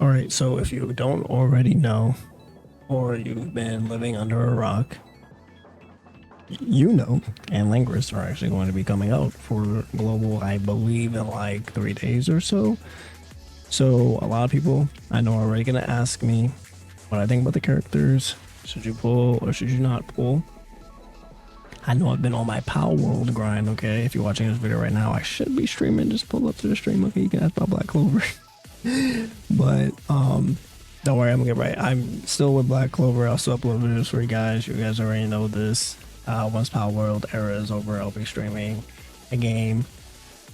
All right, so if you don't already know, or you've been living under a rock, Yuno and Langris are actually going to be coming out for global, I believe, in like 3 days or so. So a lot of people I know are already going to ask me what I think about the characters. Should you pull or should you not pull? I know I've been on my Power World grind, okay? If you're watching this video right now, I should be streaming. Just pull up to the stream, okay? You can ask about Black Clover. But don't worry, I'm gonna get right. I'm still with Black Clover. I'll still upload videos for you guys. You guys already know this. Once Power World era is over, I'll be streaming a game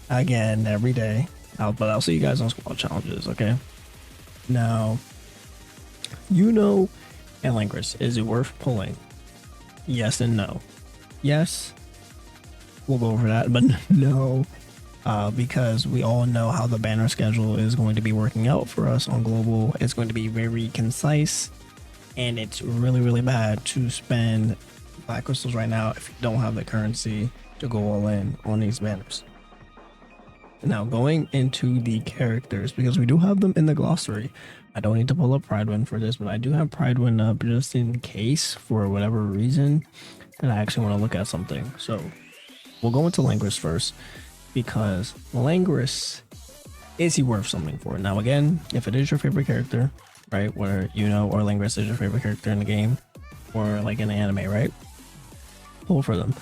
again every day. But I'll see you guys on squad challenges, okay? Now, Yuno and Langris, is it worth pulling? Yes and no. Yes, we'll go over that, but no. Because we all know how the banner schedule is going to be working out for us on global. It's going to be very concise, and it's really, really bad to spend black crystals right now if you don't have the currency to go all in on these banners. Now, going into the characters, because we do have them in the glossary. I don't need to pull up Pridewind for this, but I do have Pridewind up just in case, for whatever reason, that I actually want to look at something. So we'll go into Langris first, because Langris, is he worth something for it? Now, again, if it is your favorite character, right, where Yuno or Langris is your favorite character in the game, or like in the anime, right, pull for them.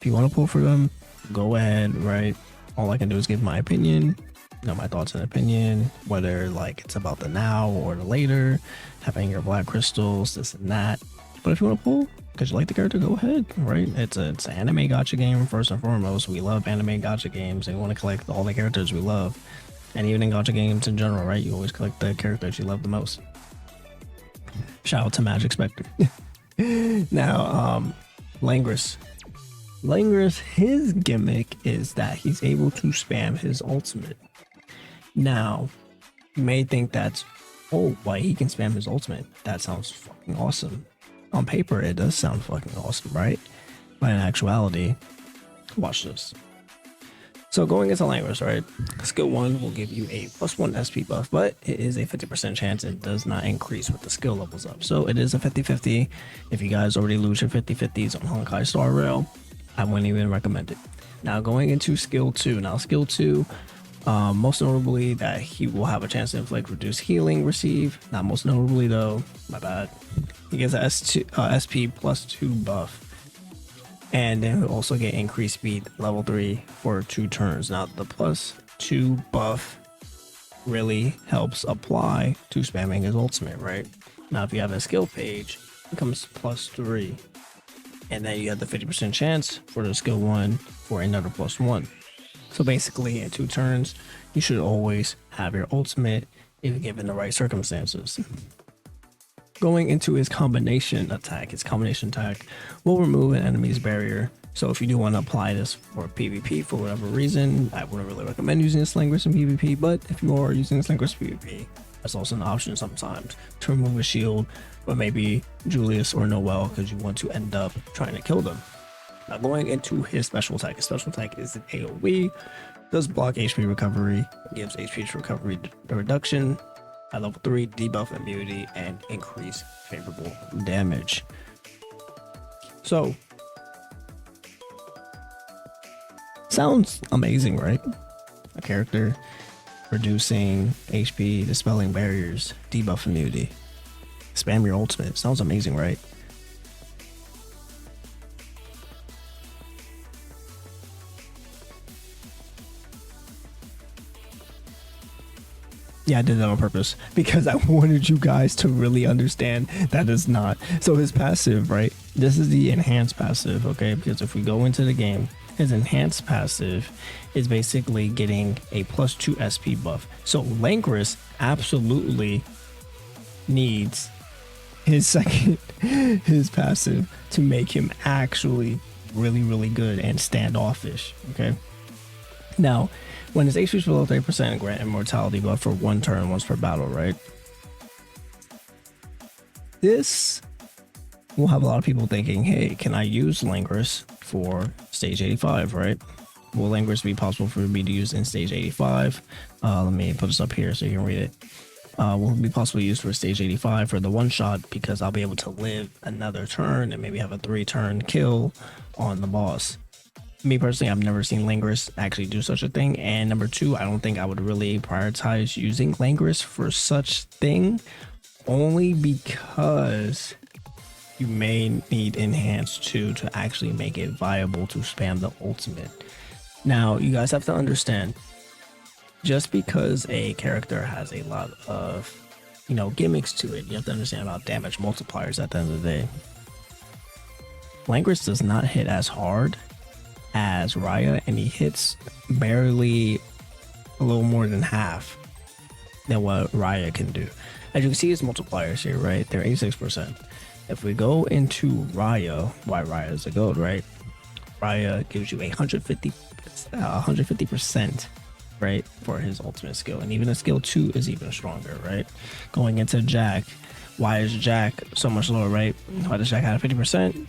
If you want to pull for them, go ahead, right? All I can do is give my opinion, my thoughts and opinion, whether like it's about the now or the later, having your black crystals, this and that. But if you want to pull because you like the character, go ahead, right? It's an anime gacha game first and foremost. We love anime gacha games, and we want to collect all the characters we love. And even in gacha games in general, right? You always collect the characters you love the most. Shout out to Magic Spectre. Now, Langris. Langris, his gimmick is that he's able to spam his ultimate. Now, you may think that's, oh, why he can spam his ultimate. That sounds fucking awesome. On paper, it does sound fucking awesome, right? But in actuality, watch this. So going into Langris, right? Skill 1 will give you a +1 SP buff, but it is a 50% chance it does not increase with the skill levels up. So it is a 50-50. If you guys already lose your 50-50s on Honkai Star Rail, I wouldn't even recommend it. Now going into skill 2. Now skill 2, most notably that he will have a chance to inflict reduced healing receive. Not most notably though, my bad. He gets a SP +2 buff. And then he'll also get increased speed level 3 for 2 turns. Now the +2 buff really helps apply to spamming his ultimate, right? Now if you have a skill page, it becomes +3. And then you have the 50% chance for the skill 1 for another +1. So basically in 2 turns, you should always have your ultimate if given the right circumstances. Going into his combination attack will remove an enemy's barrier. So if you do want to apply this for PvP for whatever reason, I wouldn't really recommend using this Langris in PvP, but if you are using this Langris PvP, that's also an option sometimes to remove a shield, but maybe Julius or Noel because you want to end up trying to kill them. Now going into his special attack is an AoE, does block HP recovery, gives HP recovery reduction at level 3, debuff immunity, and increase favorable damage. So, sounds amazing, right? A character reducing HP, dispelling barriers, debuff immunity, spam your ultimate. Sounds amazing, right? Yeah, I did that on purpose because I wanted you guys to really understand that is not. So his passive, right? This is the enhanced passive, okay? Because if we go into the game, his enhanced passive is basically getting a +2 SP buff. So Langris absolutely needs his his passive to make him actually really, really good and standoffish, okay? Now, when his HP is below 30%, grant immortality buff for 1 turn once per battle, right? This will have a lot of people thinking, hey, can I use Langris for stage 85, right? Will Langris be possible for me to use in stage 85? Let me put this up here so you can read it. will be possibly used for stage 85 for the one shot, because I'll be able to live another turn and maybe have a 3-turn kill on the boss. Me personally, I've never seen Langris actually do such a thing, and number two, I don't think I would really prioritize using Langris for such thing, only because you may need Enhanced 2 to actually make it viable to spam the ultimate. Now, you guys have to understand, just because a character has a lot of, gimmicks to it, you have to understand about damage multipliers at the end of the day. Langris does not hit as hard as Raya, and he hits barely a little more than half than what Raya can do. As you can see, his multipliers here, right? They're 86%. If we go into Raya, why Raya is a gold, right? Raya gives you 150%, right, for his ultimate skill, and even a skill 2 is even stronger, right? Going into Jack, why is Jack so much lower, right? Why does Jack have 50%?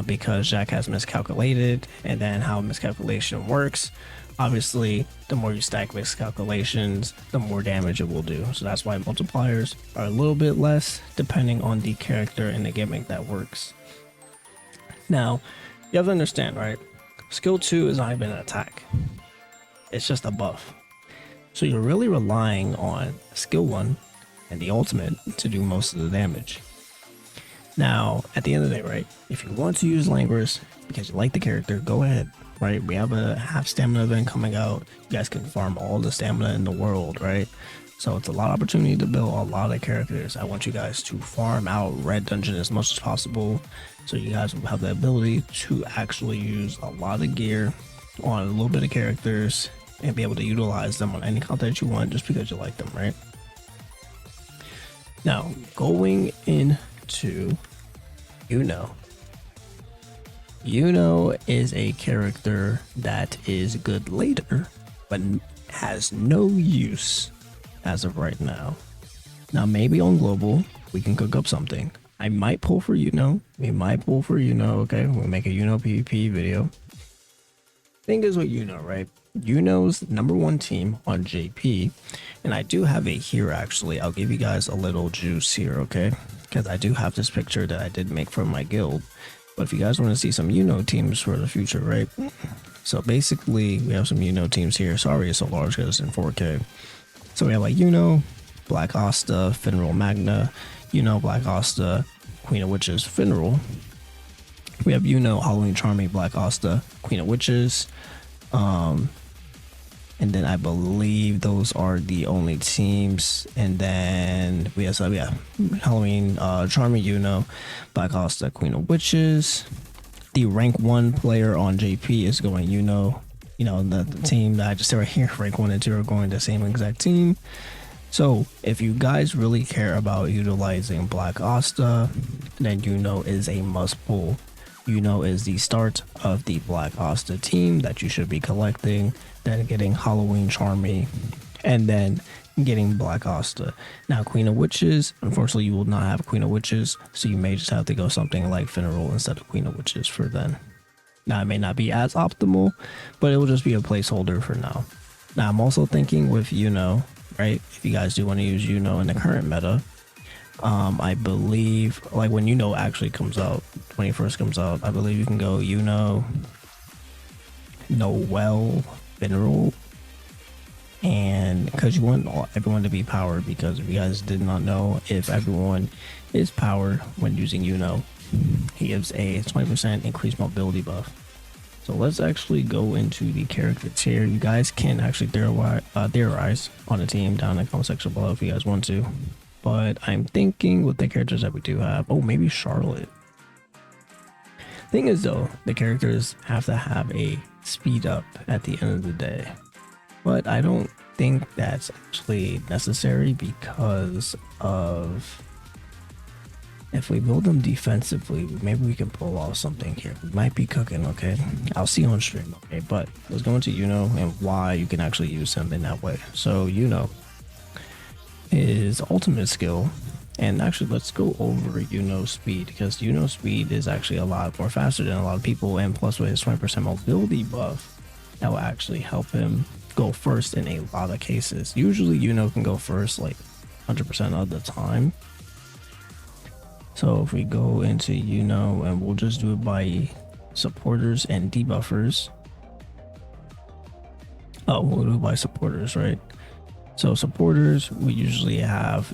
Because Jack has miscalculated, and then how miscalculation works, obviously the more you stack miscalculations, the more damage it will do. So that's why multipliers are a little bit less depending on the character and the gimmick that works. Now you have to understand, right, skill 2 is not even an attack, it's just a buff. So you're really relying on skill 1 and the ultimate to do most of the damage. Now, at the end of the day, right, if you want to use Langris because you like the character, go ahead, right? We have a half stamina event coming out. You guys can farm all the stamina in the world, right? So it's a lot of opportunity to build a lot of characters. I want you guys to farm out Red Dungeon as much as possible, so you guys will have the ability to actually use a lot of gear on a little bit of characters and be able to utilize them on any content you want just because you like them, right? Now, going into Yuno. Yuno is a character that is good later, but has no use as of right now. Now, maybe on global, we can cook up something. I might pull for Yuno. We might pull for Yuno, okay? We'll make a Yuno PvP video. Thing is with Yuno, right? Yuno's #1 team on JP, and I do have it here actually. I'll give you guys a little juice here, okay? Because I do have this picture that I did make from my guild. But if you guys want to see some Yuno teams for the future, right? So basically, we have some Yuno teams here. Sorry it's so large because it's in 4K. So we have like Yuno, Black Asta, Finral Magna, Yuno, Black Asta, Queen of Witches, Finral. We have Yuno, Halloween Charming, Black Asta, Queen of Witches. And then I believe those are the only teams. And then we have Halloween Charming, Yuno, Black Asta, Queen of Witches. The rank 1 player on JP is going Yuno. The team that I just said right here, rank 1 and 2 are going the same exact team. So if you guys really care about utilizing Black Asta, then Yuno is a must pull. Yuno is the start of the Black Asta team that you should be collecting, then getting Halloween Charmy, and then getting Black Asta. Now, Queen of Witches, unfortunately, you will not have Queen of Witches, so you may just have to go something like Finral instead of Queen of Witches for then. Now, it may not be as optimal, but it will just be a placeholder for now. Now, I'm also thinking with Yuno, right? If you guys do want to use Yuno in the current meta, I believe, like when Yuno actually comes out, when he first comes out, I believe you can go Yuno, Noel, Finral, and because you want everyone to be powered, because if you guys did not know, if everyone is powered when using Yuno, he gives a 20% increased mobility buff. So let's actually go into the character tier. You guys can actually theorize on the team down in the comment section below if you guys want to. But I'm thinking with the characters that we do have, maybe Charlotte. Thing is though, the characters have to have a speed up at the end of the day. But I don't think that's actually necessary because of, if we build them defensively, maybe we can pull off something here. We might be cooking, okay? I'll see you on stream, okay? But let's go into Yuno and why you can actually use him in that way. So Yuno, his ultimate skill, and actually let's go over Yuno's speed, because Yuno's speed is actually a lot more faster than a lot of people, and plus with his 20% mobility buff, that will actually help him go first in a lot of cases. Usually Yuno can go first like 100% of the time. So if we go into Yuno and we'll just do it by supporters and debuffers. Oh, we'll do it by supporters, right? So supporters, we usually have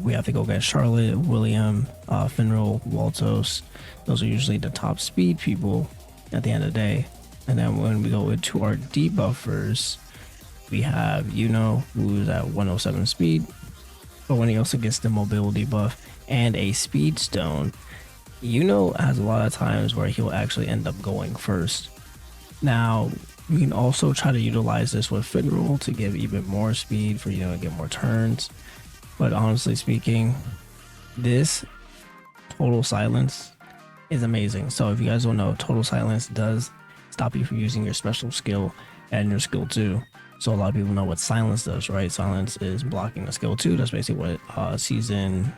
we have to go get Charlotte, William, Finral, Waltos. Those are usually the top speed people at the end of the day. And then when we go into our debuffers, we have Yuno, who's at 107 speed, but when he also gets the mobility buff and a speed stone, Yuno has a lot of times where he'll actually end up going first. Now, you can also try to utilize this with Finral to give even more speed for to get more turns. But honestly speaking, this total silence is amazing. So if you guys don't know, total silence does stop you from using your special skill and your skill 2. So a lot of people know what silence does, right? Silence is blocking the skill 2. That's basically what season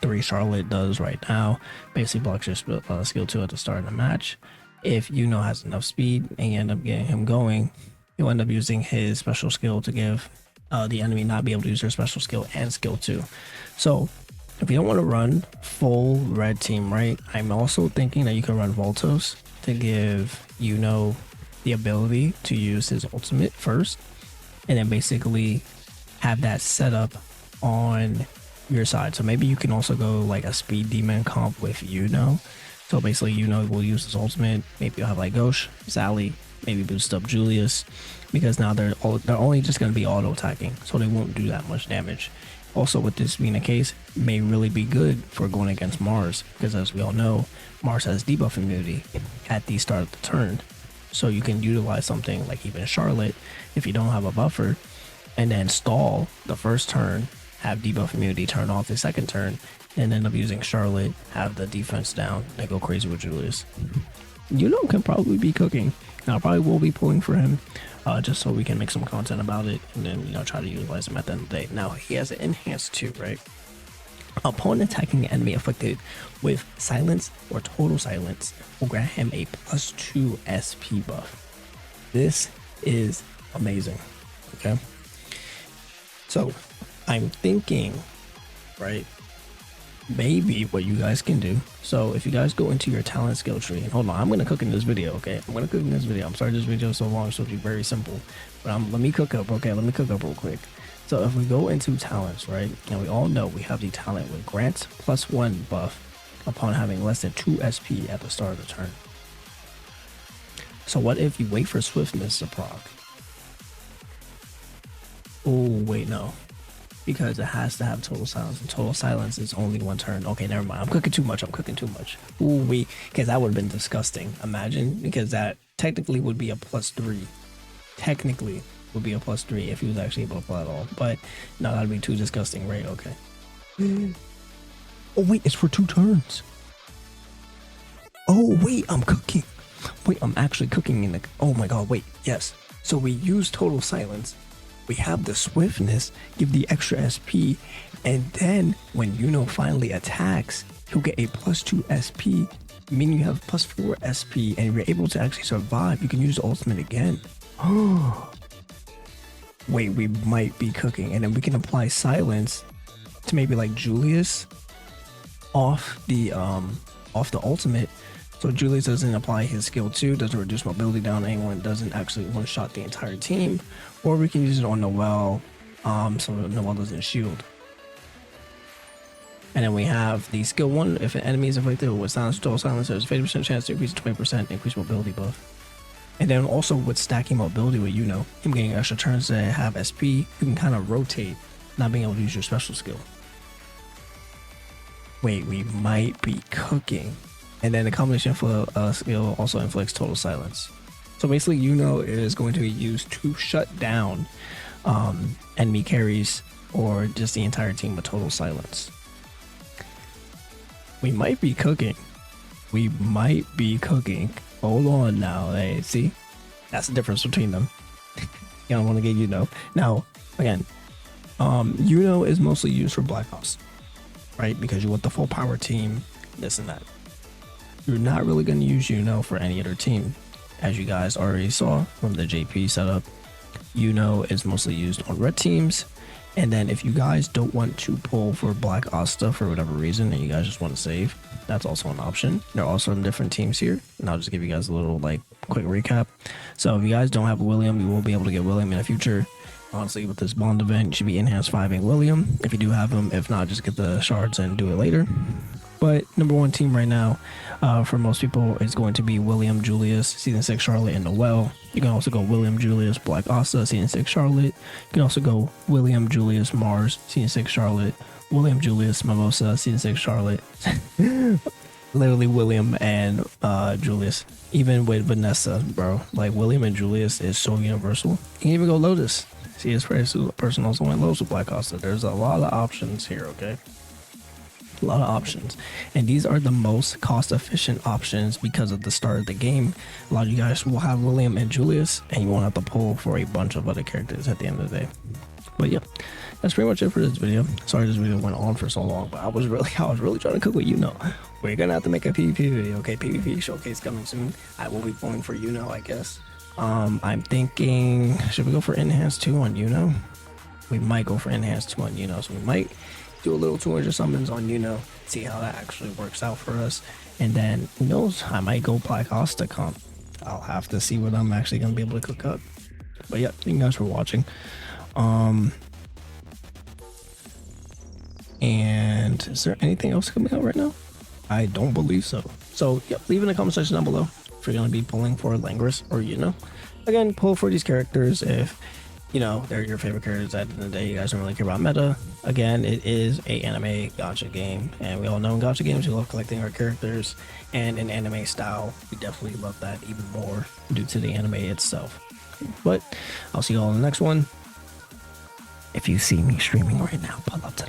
3 Charlotte does right now. Basically blocks your skill 2 at the start of the match. If Yuno has enough speed and you end up getting him going, you'll end up using his special skill to give the enemy not be able to use their special skill and skill 2. So if you don't want to run full red team, right, I'm also thinking that you can run Voltos to give Yuno the ability to use his ultimate first, and then basically have that set up on your side. So maybe you can also go like a speed demon comp with Yuno. So basically, Yuno will use his ultimate. Maybe you'll have like Ghosh, Sally, maybe boost up Julius, because now they're only just going to be auto attacking, so they won't do that much damage. Also, with this being the case, may really be good for going against Mars, because as we all know, Mars has debuff immunity at the start of the turn. So you can utilize something like even Charlotte if you don't have a buffer, and then stall the first turn, have debuff immunity turn off the second turn, and end up using Charlotte, have the defense down, and go crazy with Julius. Yuno can probably be cooking. Now, I probably will be pulling for him just so we can make some content about it, and then try to utilize him at the end of the day. Now, he has an enhanced too, right? Upon attacking an enemy afflicted with silence or total silence, will grant him a +2 SP buff. This is amazing. Okay, so I'm thinking, right, maybe what you guys can do. So if you guys go into your talent skill tree, and hold on, I'm gonna cook in this video, okay? I'm gonna cook in this video. I'm sorry this video is so long, so it'll be very simple, but let me cook up, okay? Let me cook up real quick. So if we go into talents, right, and we all know we have the talent with grant +1 buff upon having less than 2 SP at the start of the turn. So what if you wait for swiftness to proc? Oh wait, no, because it has to have total silence, and total silence is only 1 turn. Okay, never mind. I'm cooking too much. Ooh, because that would have been disgusting. Imagine, because that technically would be a +3. Technically would be a +3 if he was actually able to play at all. But no, that'd be too disgusting, right? Okay. Oh wait, it's for 2 turns. Oh wait, I'm cooking. Wait, I'm actually cooking in the. Oh my god, wait, yes. So we use total silence. We have the swiftness, give the extra SP, and then when Yuno finally attacks, he'll get a +2 SP, meaning you have +4 SP, and you're able to actually survive. You can use the ultimate again. Oh, wait, we might be cooking, and then we can apply silence to maybe like Julius off the ultimate. So Julius doesn't apply his skill 2, doesn't reduce mobility down to anyone, doesn't actually one-shot the entire team. Or we can use it on Noelle, so Noelle doesn't shield. And then we have the skill 1, if an enemy is afflicted with silence, total silence, there's a 50% chance to increase 20% increase mobility buff. And then also with stacking mobility with Yuno, him getting extra turns to have SP, you can kind of rotate, not being able to use your special skill. Wait, we might be cooking. And then the combination for skill also inflicts total silence. So basically, Yuno is going to be used to shut down enemy carries or just the entire team with total silence. We might be cooking. Hold on now. Hey, see? That's the difference between them. You don't want to get Yuno. Now, again, Yuno is mostly used for Black Ops, right? Because you want the full power team, this and that. You're not really going to use Yuno for any other team. As you guys already saw from the JP setup, Yuno is mostly used on red teams, And then if you guys don't want to pull for Black Asta for whatever reason and you guys just want to save, that's also an option. There are also some different teams here, and I'll just give you guys a little like quick recap. So if you guys don't have William, you will be able to get William in the future. Honestly, with this bond event, you should be enhanced 5ing William if you do have him. If not, just get the shards and do it later. But number one team right now, for most people, is going to be William, Julius, Season 6 Charlotte, and Noelle. You can also go William, Julius, Black Asta, Season 6 Charlotte. You can also go William, Julius, Mars, Season 6 Charlotte. William, Julius, Mimosa, Season 6 Charlotte. Literally William and Julius. Even with Vanessa, bro. Like, William and Julius is so universal. You can even go Lotus. See, this person also went Lotus with Black Asta. There's a lot of options here, okay? A lot of options, and these are the most cost efficient options because of the start of the game. A lot of you guys will have William and Julius, and you won't have to pull for a bunch of other characters at the end of the day. But yeah, that's pretty much it for this video. Sorry this video went on for so long, but I was really trying to cook with Yuno. We're gonna have to make a PvP video, okay? PvP showcase coming soon. I will be pulling for Yuno, I guess. I'm thinking, should we go for enhanced 2 on Yuno? We might go for enhanced 2 on Yuno, so we might do a little 200 summons on Yuno, see how that actually works out for us. And then, who knows, I might go Black Asta comp. I'll have to see what I'm actually going to be able to cook up. But yeah, thank you guys for watching. And is there anything else coming out right now? I don't believe so. So, yeah, leave in the comment section down below if you're going to be pulling for Langris or Yuno. Again, pull for these characters if, you know, they're your favorite characters. At the end of the day, you guys don't really care about meta. Again, it is a anime gacha game, and we all know in gacha games we love collecting our characters, and in anime style we definitely love that even more due to the anime itself. But I'll see you all in the next one. If you see me streaming right now, pull up to the